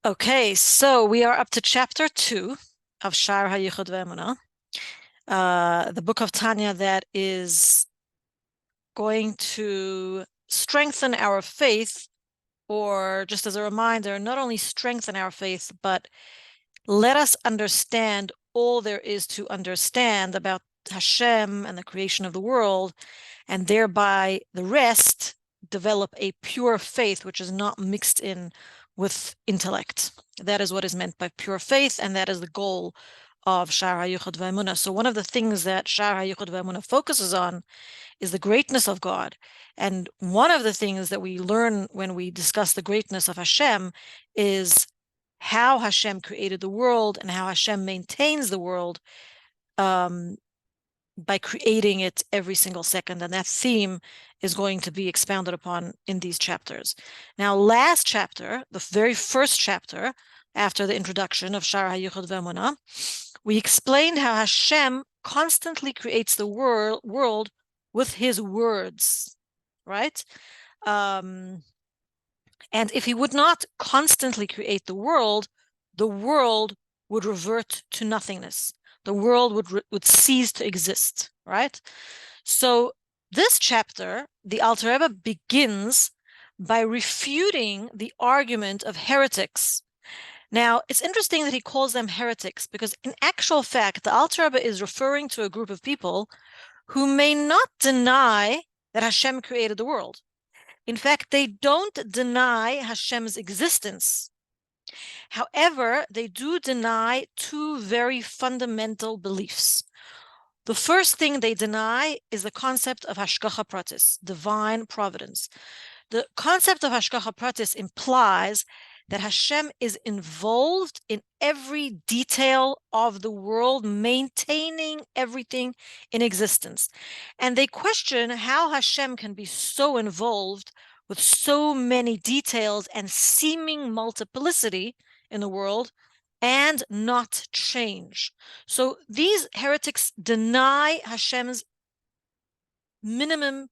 Okay, so we are up to chapter 2 of Shaar Hayichud ve'emunah, the book of Tanya that is going to strengthen our faith, or just as a reminder, not only strengthen our faith, but let us understand all there is to understand about Hashem and the creation of the world, and thereby the rest develop a pure faith which is not mixed in with intellect. That is what is meant by pure faith, and that is the goal of Shaar Hayichud ve'emunah. So one of the things that Shaar Hayichud ve'emunah focuses on is the greatness of God. And one of the things that we learn when we discuss the greatness of Hashem is how Hashem created the world and how Hashem maintains the world by creating it every single second. And that theme is going to be expounded upon in these chapters. Now, last chapter, the very first chapter, after the introduction of Shaar Hayichud ve'emunah, we explained how Hashem constantly creates the world with his words, right? And if he would not constantly create the world would revert to nothingness. The world would cease to exist, right? So this chapter, the Alter Rebbe begins by refuting the argument of heretics. Now, it's interesting that he calls them heretics because in actual fact, the Alter Rebbe is referring to a group of people who may not deny that Hashem created the world. In fact, they don't deny Hashem's existence. However, they do deny two very fundamental beliefs. The first thing they deny is the concept of Hashgacha Pratis, divine providence. The concept of Hashgacha Pratis implies that Hashem is involved in every detail of the world, maintaining everything in existence. And they question how Hashem can be so involved with so many details and seeming multiplicity in the world and not change. So these heretics deny Hashem's minimum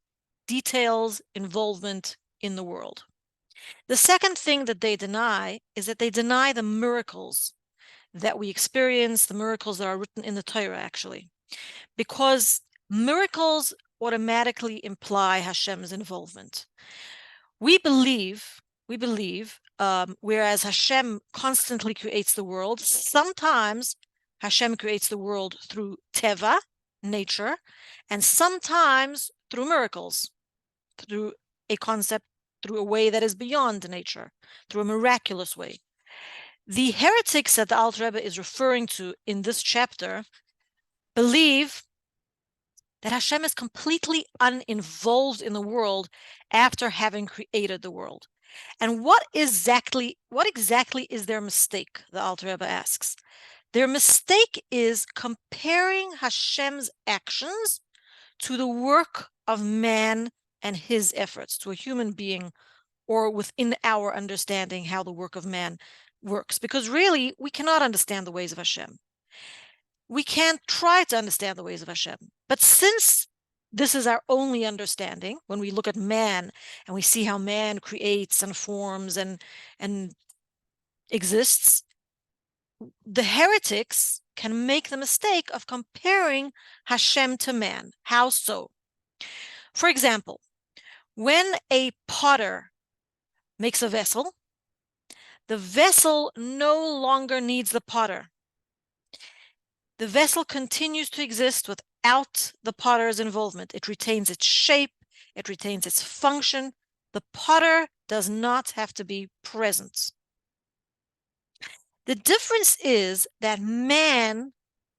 details involvement in the world. The second thing that they deny is that they deny the miracles that we experience, the miracles that are written in the Torah, actually, because miracles automatically imply Hashem's involvement. We believe, whereas Hashem constantly creates the world, sometimes Hashem creates the world through teva, nature, and sometimes through miracles, through a concept, through a way that is beyond nature, through a miraculous way. The heretics that the Alter Rebbe is referring to in this chapter believe that Hashem is completely uninvolved in the world after having created the world. And what exactly is their mistake? The Alter Rebbe asks. Their mistake is comparing Hashem's actions to the work of man and his efforts, to a human being, or within our understanding how the work of man works. Because really, we cannot understand the ways of Hashem. We can't try to understand the ways of Hashem. But since this is our only understanding, when we look at man and we see how man creates and forms and exists, the heretics can make the mistake of comparing Hashem to man. How so? For example, when a potter makes a vessel, the vessel no longer needs the potter. The vessel continues to exist without the potter's involvement. It retains its shape, it retains its function. The potter does not have to be present. The difference is that man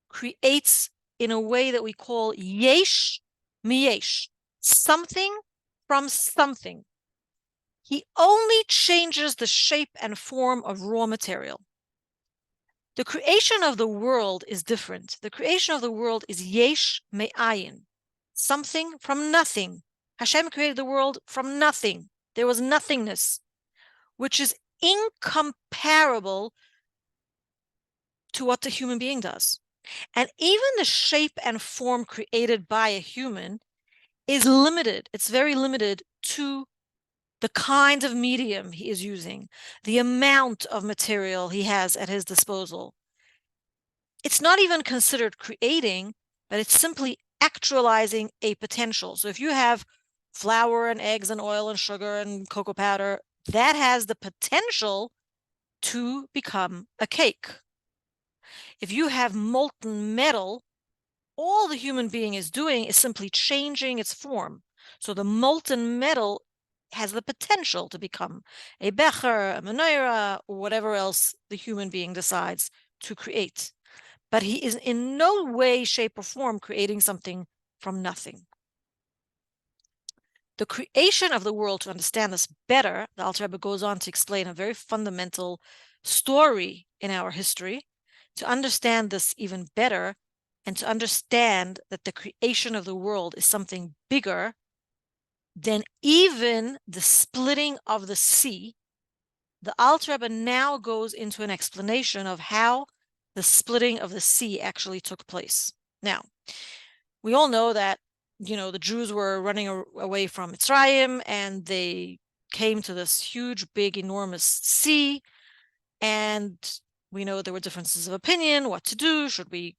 creates in a way that we call yesh miyesh, something from something. He only changes the shape and form of raw material. The creation of the world is different. The creation of the world is yesh me'ayin, something from nothing. Hashem created the world from nothing. There was nothingness, which is incomparable to what the human being does. And even the shape and form created by a human is limited. It's very limited to the kind of medium he is using, the amount of material he has at his disposal. It's not even considered creating, but it's simply actualizing a potential. So if you have flour and eggs and oil and sugar and cocoa powder, that has the potential to become a cake. If you have molten metal, all the human being is doing is simply changing its form. So the molten metal has the potential to become a becher, a menorah, or whatever else the human being decides to create. But he is in no way, shape, or form creating something from nothing. The creation of the world, to understand this better, the Alter Rebbe goes on to explain a very fundamental story in our history. To understand this even better, and to understand that the creation of the world is something bigger than even the splitting of the sea, the Alter Rebbe now goes into an explanation of how the splitting of the sea actually took place. Now, we all know that, the Jews were running away from Mitzrayim, and they came to this huge, big, enormous sea, and we know there were differences of opinion, what to do. Should we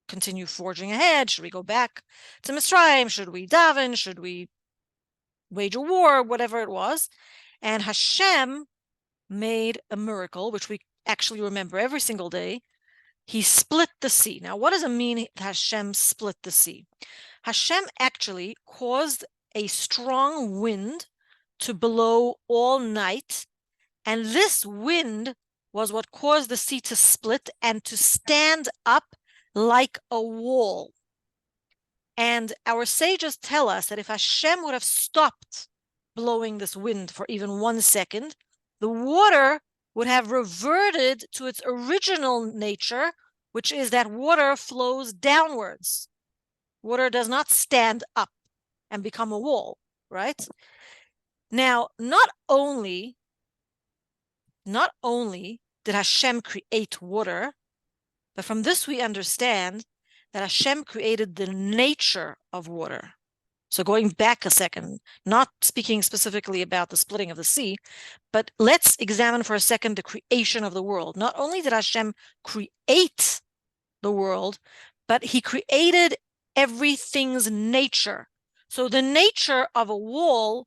continue forging ahead? Should we go back to Mitzrayim? Should we daven? Should we wage a war? Whatever it was. And Hashem made a miracle, which we actually remember every single day. He split the sea. Now, what does it mean that Hashem split the sea? Hashem actually caused a strong wind to blow all night, and this wind was what caused the sea to split and to stand up like a wall. And our sages tell us that if Hashem would have stopped blowing this wind for even 1 second, the water would have reverted to its original nature, which is that water flows downwards. Water does not stand up and become a wall, right? Now, not only did Hashem create water, but from this we understand that Hashem created the nature of water. So going back a second, not speaking specifically about the splitting of the sea, but let's examine for a second the creation of the world. Not only did Hashem create the world, but he created everything's nature. So the nature of a wall,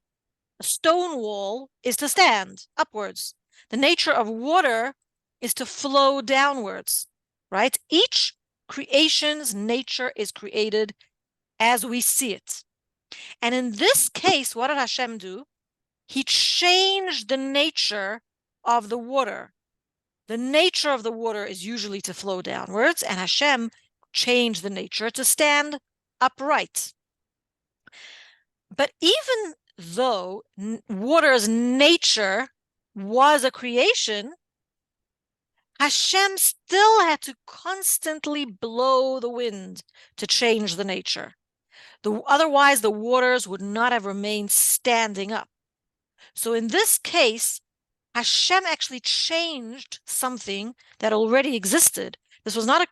a stone wall, is to stand upwards. The nature of water is to flow downwards, right? Each creation's nature is created as we see it. And in this case, what did Hashem do? He changed the nature of the water. The nature of the water is usually to flow downwards, and Hashem changed the nature to stand upright. But even though water's nature was a creation, Hashem still had to constantly blow the wind to change the nature. Otherwise, the waters would not have remained standing up. So in this case, Hashem actually changed something that already existed. This was not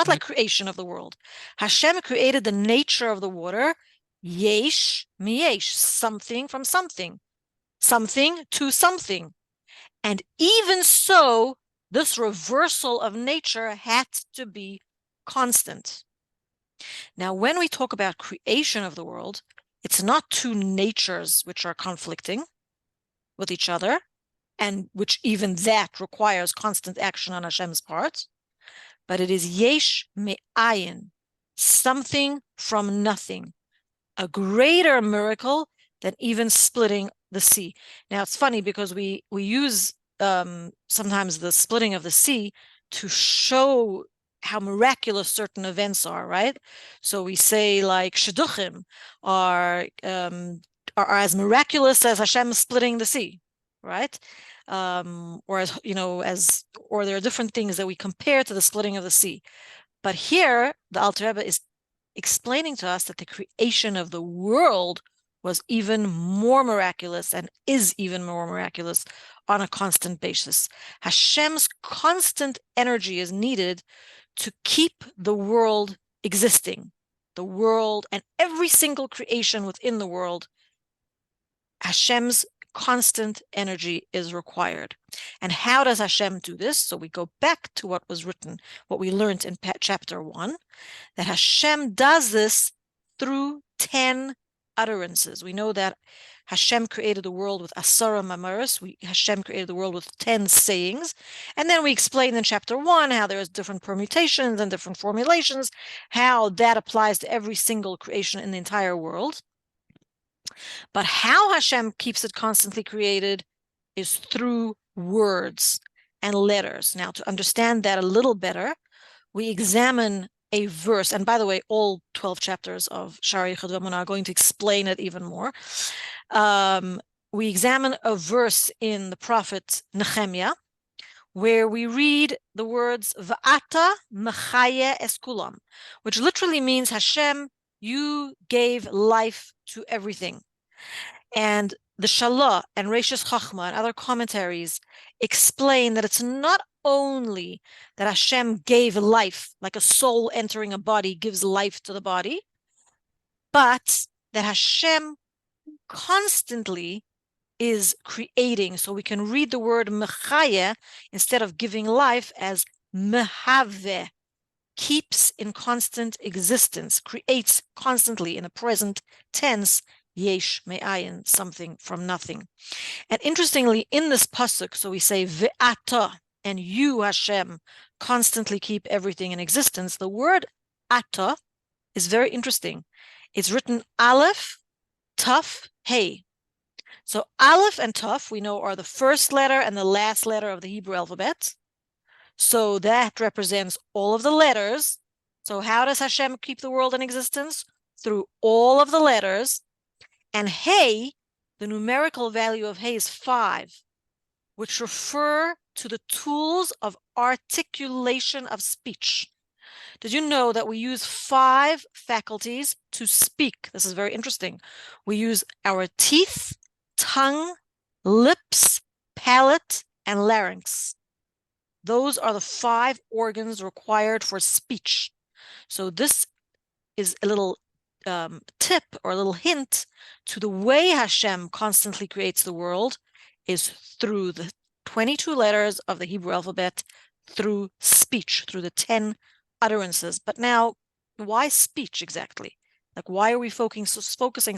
like creation of the world. Hashem created the nature of the water, yesh miyesh, something from something, something to something. And even so, this reversal of nature had to be constant. Now, when we talk about creation of the world, it's not two natures which are conflicting with each other, and which even that requires constant action on Hashem's part, but it is yesh me'ayin, something from nothing, a greater miracle than even splitting the sea. Now, it's funny because we use sometimes the splitting of the sea to show how miraculous certain events are, right? So we say like shidduchim are as miraculous as Hashem splitting the sea, right? Or or there are different things that we compare to the splitting of the sea. But here, the Alter Rebbe is explaining to us that the creation of the world was even more miraculous and is even more miraculous on a constant basis. Hashem's constant energy is needed to keep the world existing. The world and every single creation within the world, Hashem's constant energy is required. And how does Hashem do this? So we go back to what was written, what we learned in chapter 1, that Hashem does this through 10 utterances. We know that Hashem created the world with Asara Mamaris. Hashem created the world with 10 sayings. And then we explained in chapter 1 how there's different permutations and different formulations, how that applies to every single creation in the entire world. But how Hashem keeps it constantly created is through words and letters. Now, to understand that a little better, we examine a verse, and by the way, all 12 chapters of Shaar Hayichud are going to explain it even more. We examine a verse in the prophet Nehemiah, where we read the words Va'ata mechaye es kulam, which literally means, Hashem, you gave life to everything. And the Shalah and Reishis Chachma and other commentaries explain that it's not only that Hashem gave life, like a soul entering a body gives life to the body, but that Hashem constantly is creating. So we can read the word mechaya instead of giving life as mehave, keeps in constant existence, creates constantly in the present tense, yesh me'ayin, something from nothing. And interestingly, in this pasuk, so we say ve'ata, and you, Hashem, constantly keep everything in existence. The word ata is very interesting. It's written Aleph, Taf, Hey. So Aleph and Taf, we know, are the first letter and the last letter of the Hebrew alphabet. So that represents all of the letters. So how does Hashem keep the world in existence? Through all of the letters. And Hey, the numerical value of Hey is 5, which refer to the tools of articulation of speech. Did you know that we use 5 faculties to speak? This is very interesting. We use our teeth, tongue, lips, palate, and larynx. Those are the 5 organs required for speech. So this is a little tip or a little hint to the way Hashem constantly creates the world is through the 22 letters of the Hebrew alphabet, through speech, through the 10 utterances. But now, why speech exactly? Like, why are we focusing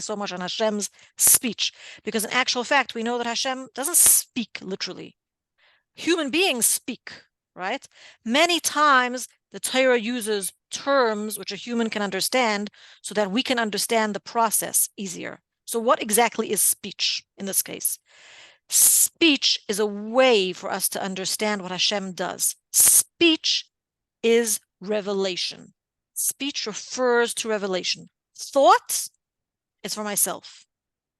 so much on Hashem's speech? Because in actual fact, we know that Hashem doesn't speak literally. Human beings speak, right? Many times the Torah uses terms which a human can understand so that we can understand the process easier. So what exactly is speech in this case? Speech is a way for us to understand what Hashem does. Speech is revelation. Speech refers to revelation. Thought is for myself.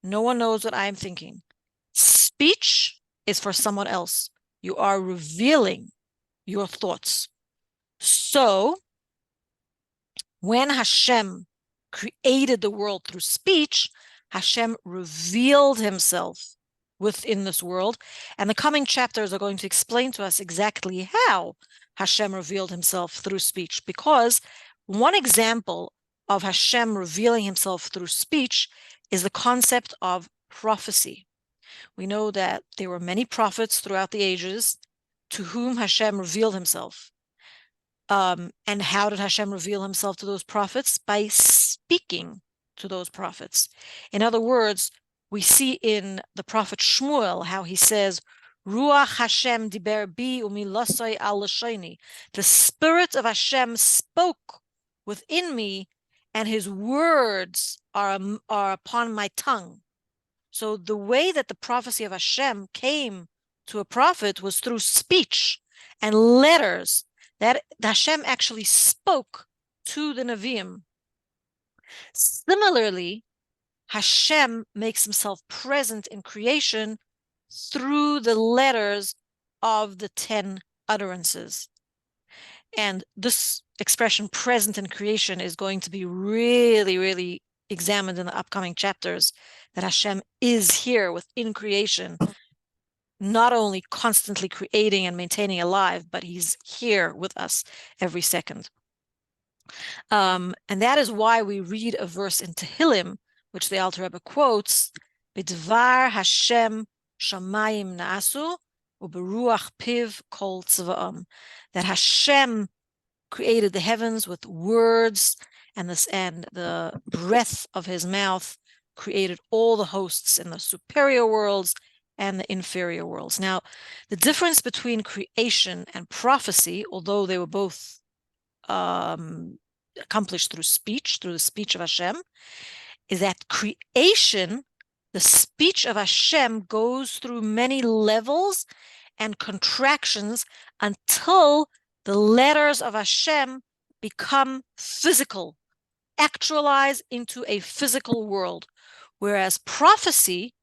No one knows what I am thinking. Speech is for someone else. You are revealing your thoughts. So, when Hashem created the world through speech, Hashem revealed himself within this world. And the coming chapters are going to explain to us exactly how Hashem revealed himself through speech. Because one example of Hashem revealing himself through speech is the concept of prophecy. We know that there were many prophets throughout the ages to whom Hashem revealed himself. And how did Hashem reveal himself to those prophets? By speaking to those prophets. In other words, we see in the prophet Shmuel how he says, Ruach Hashem diber bi umilosai al lashoni. The spirit of Hashem spoke within me, and his words are upon my tongue. So the way that the prophecy of Hashem came to a prophet was through speech and letters that Hashem actually spoke to the Nevi'im. Similarly, Hashem makes himself present in creation through the letters of the 10 utterances. And this expression, present in creation, is going to be really, really examined in the upcoming chapters, that Hashem is here within creation, not only constantly creating and maintaining alive, but he's here with us every second. And that is why we read a verse in Tehillim, which the Alter Rebbe quotes, Bidvar Hashem shamayim na'asu, uberuach piv kol tzva'am. That Hashem created the heavens with words, and the breath of his mouth created all the hosts in the superior worlds and the inferior worlds. Now, the difference between creation and prophecy, although they were both accomplished through the speech of Hashem, is that creation, the speech of Hashem, goes through many levels and contractions until the letters of Hashem become physical, actualize into a physical world, whereas prophecy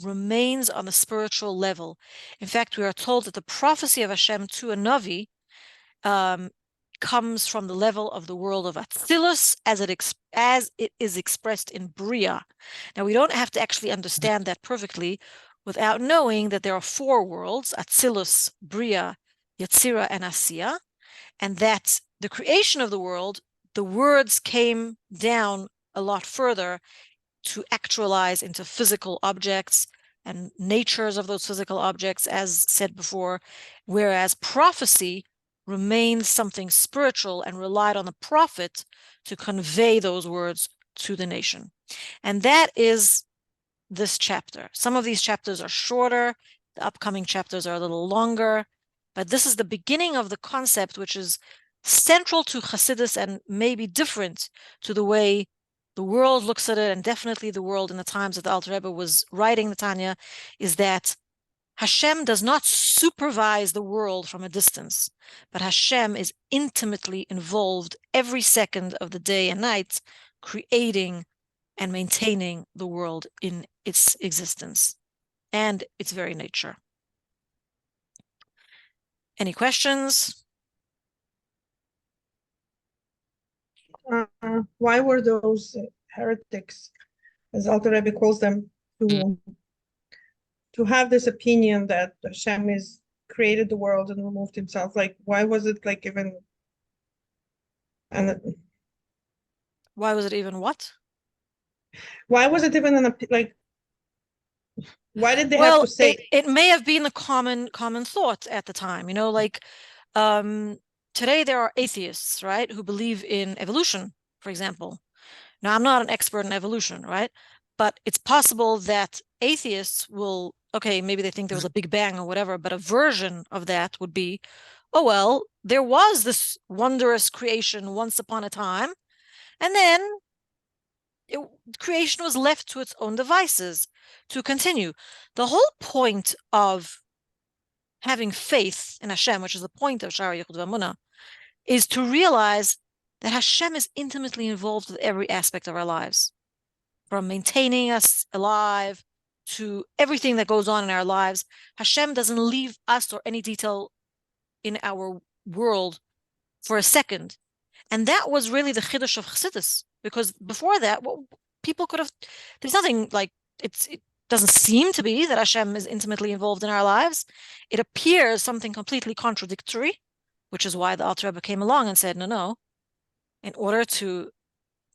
remains on the spiritual level. In fact, we are told that the prophecy of Hashem to a Navi comes from the level of the world of Atzilus as it is expressed in Bria. Now, we don't have to actually understand that perfectly without knowing that there are four worlds, Atzilus, Bria, Yetzira, and Asiya, and that the creation of the world, the words came down a lot further to actualize into physical objects and natures of those physical objects, as said before, whereas prophecy remains something spiritual and relied on the prophet to convey those words to the nation. And that is this chapter. Some of these chapters are shorter, the upcoming chapters are a little longer, but this is the beginning of the concept which is central to Hasidus and maybe different to the way the world looks at it, and definitely the world in the times that the Alter Rebbe was writing the Tanya, is that Hashem does not supervise the world from a distance, but Hashem is intimately involved every second of the day and night, creating and maintaining the world in its existence and its very nature. Any questions? Why were those heretics, as Alter Rebbe calls them, to have this opinion that Hashem is created the world and removed himself? Like, why was it like even? And why was it even what? Why was it even like? Why did they have to say? It may have been a common thought at the time. Like today there are atheists, right, who believe in evolution, for example. Now, I'm not an expert in evolution, right? But it's possible that atheists will, okay, maybe they think there was a Big Bang or whatever, but a version of that would be, oh, well, there was this wondrous creation once upon a time, and then creation was left to its own devices to continue. The whole point of having faith in Hashem, which is the point of Shaar, Hayichud, V'Emunah, is to realize that Hashem is intimately involved with every aspect of our lives, from maintaining us alive to everything that goes on in our lives. Hashem doesn't leave us or any detail in our world for a second. And that was really the chiddush of Chassidus, because before that, people could have, there's nothing like, it doesn't seem to be that Hashem is intimately involved in our lives. It appears something completely contradictory, which is why the Alter Rebbe came along and said, no, in order to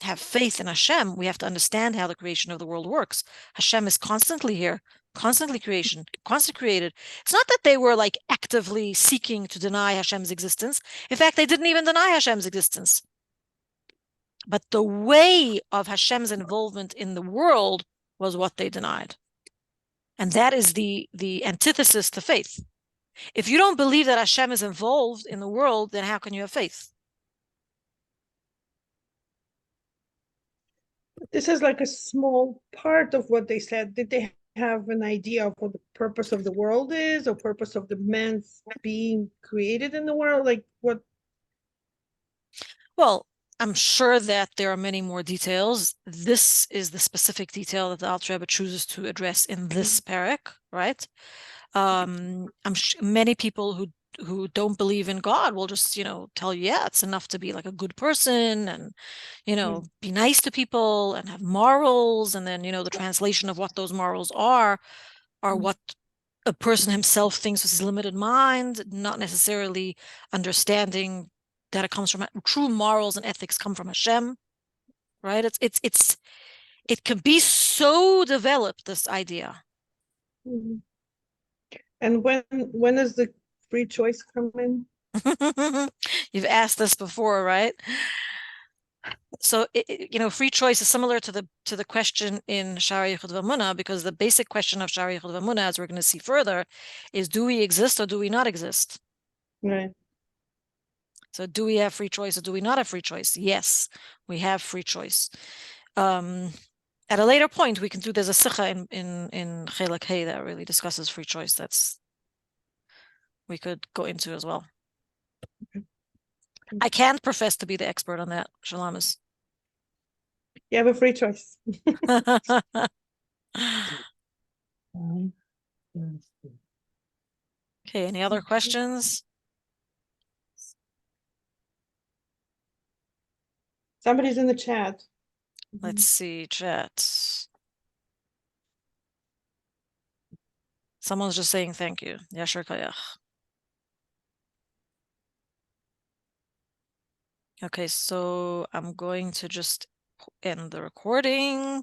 have faith in Hashem, we have to understand how the creation of the world works. Hashem is constantly here, constantly created. It's not that they were like actively seeking to deny Hashem's existence. In fact, they didn't even deny Hashem's existence. But the way of Hashem's involvement in the world was what they denied. And that is the antithesis to faith. If you don't believe that Hashem is involved in the world, then how can you have faith? This is like a small part of what they said. Did they have an idea of what the purpose of the world is, or purpose of the man's being created in the world? Like what? Well, I'm sure that there are many more details. This is the specific detail that the Alter Rebbe chooses to address in this parak, right? Many people who don't believe in God will just, tell you, yeah, it's enough to be like a good person and, be nice to people and have morals. And then, the translation of what those morals are what a person himself thinks with his limited mind, not necessarily understanding that it comes from true morals and ethics come from Hashem, right? It can be so developed, this idea. Mhm. And when does the free choice come in? You've asked this before, right? So, free choice is similar to the question in Shaar Hayichud V'Emunah, because the basic question of Shaar Hayichud V'Emunah, as we're going to see further, is do we exist or do we not exist? Right. So do we have free choice or do we not have free choice? Yes, we have free choice. At a later point, we can do, there's a sikha in Chelak Hey that really discusses free choice. We could go into as well. I can't profess to be the expert on that, Shalamas. You have a free choice. Okay, any other questions? Somebody's in the chat. Let's see, chat. Someone's just saying thank you. Yashar Kayach. Okay, so I'm going to just end the recording.